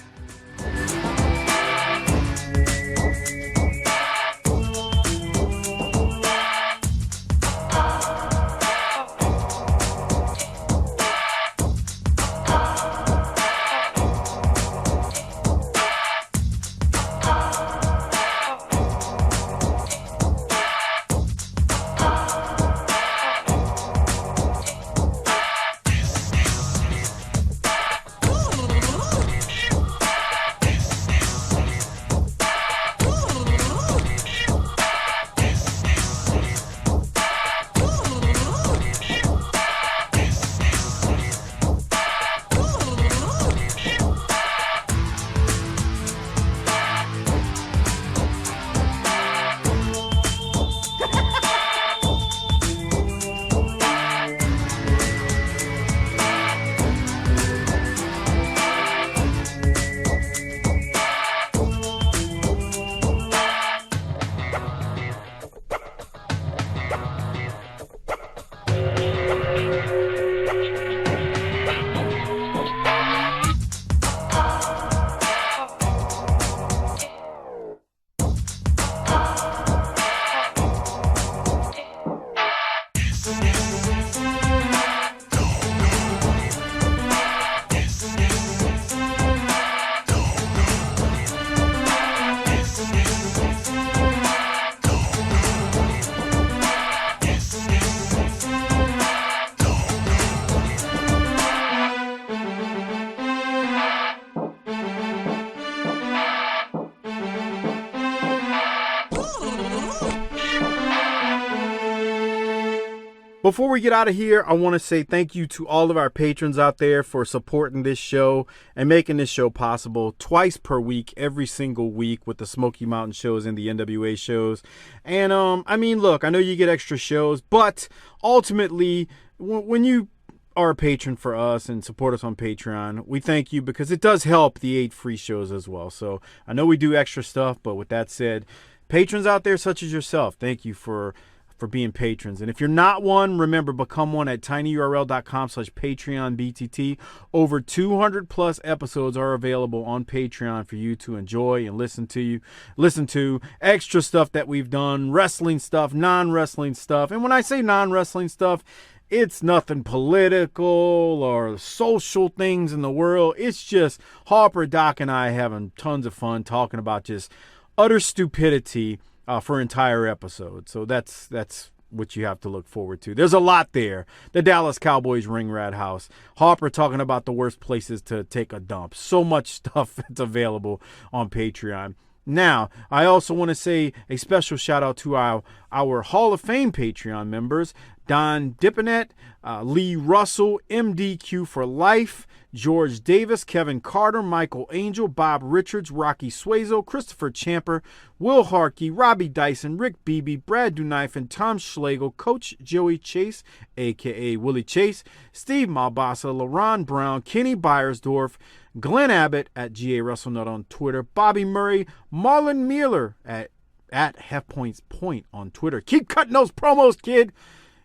Before we get out of here, I want to say thank you to all of our patrons out there for supporting this show and making this show possible twice per week, every single week with the Smoky Mountain shows and the NWA shows. And, I mean, look, I know you get extra shows, but ultimately, when you are a patron for us and support us on Patreon, we thank you because it does help the 8 free shows as well. So I know we do extra stuff, but with that said, patrons out there such as yourself, thank you for being patrons. And if you're not one, remember, become one at tinyurl.com/PatreonBTT. Over 200 plus episodes are available on Patreon for you to enjoy and listen to extra stuff that we've done, wrestling stuff, non-wrestling stuff. And when I say non-wrestling stuff, it's nothing political or social things in the world. It's just Harper, Doc, and I having tons of fun talking about just utter stupidity for entire episodes. So that's what you have to look forward to. There's a lot there. The Dallas Cowboys ring rat house. Harper talking about the worst places to take a dump. So much stuff that's available on Patreon. Now, I also want to say a special shout out to our Hall of Fame Patreon members, Don Dipponet, Lee Russell, MDQ for Life, George Davis, Kevin Carter, Michael Angel, Bob Richards, Rocky Suazo, Christopher Champer, Will Harkey, Robbie Dyson, Rick Beebe, Brad Duknife, and Tom Schlegel, Coach Joey Chase, a.k.a. Willie Chase, Steve Malbasa, LaRon Brown, Kenny Byersdorf, Glenn Abbott at GA WrestleNut on Twitter, Bobby Murray, Marlon Mueller at Halfpoints Point on Twitter. Keep cutting those promos, kid.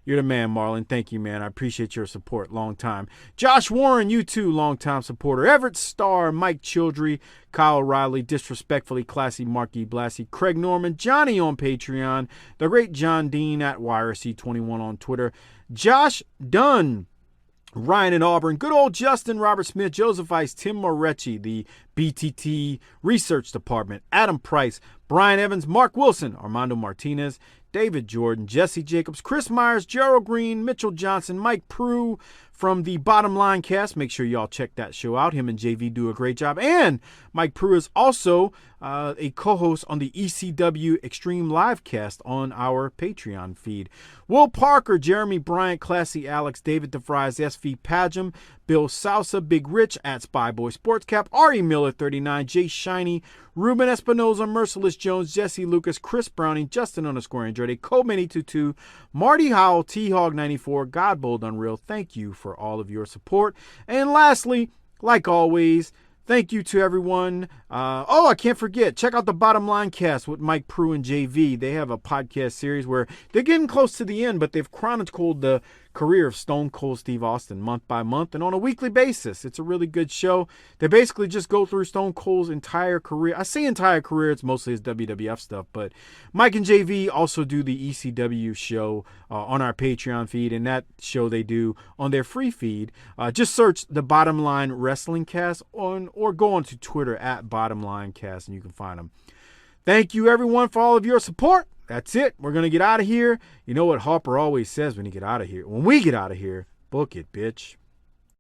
You're the man, Marlon. Thank you, man. I appreciate your support. Long time. Josh Warren, you too, long-time supporter. Everett Starr, Mike Childry, Kyle Riley, Disrespectfully Classy, Marky Blassie, Craig Norman, Johnny on Patreon, the great John Dean at YRC21 on Twitter, Josh Dunn, Ryan in Auburn, good old Justin, Robert Smith, Joseph Ice, Tim Morecci, the BTT Research Department, Adam Price, Brian Evans, Mark Wilson, Armando Martinez, David Jordan, Jesse Jacobs, Chris Myers, Gerald Green, Mitchell Johnson, Mike Prue from the Bottom Line Cast. Make sure y'all check that show out. Him and JV do a great job. And Mike Prue is also a co-host on the ECW Extreme Live Cast on our Patreon feed. Will Parker, Jeremy Bryant, Classy Alex, David DeVries, SV Pagem, Bill Sousa, Big Rich at Spyboy Sportscap, Ari Miller 39, Jay Shiny, Ruben Espinoza, Merciless Jones, Jesse Lucas, Chris Browning, Justin _Andrade, Coleman822, Marty Howell, T-Hog94, Godbold Unreal. Thank you for all of your support. And lastly, like always, thank you to everyone. I can't forget, check out the Bottom Line Cast with Mike Prue and JV. They have a podcast series where they're getting close to the end, but they've chronicled the career of Stone Cold Steve Austin month by month and on a weekly basis. It's a really good show. They basically just go through Stone Cold's entire career. I say entire career, it's mostly his WWF stuff, but Mike and JV also do the ECW show on our Patreon feed, and that show they do on their free feed. Just search the Bottom Line Wrestling Cast or go on to Twitter at Bottom Line Cast and you can find them. Thank you, everyone, for all of your support. That's it. We're going to get out of here. You know what Harper always says when you get out of here? When we get out of here, book it, bitch.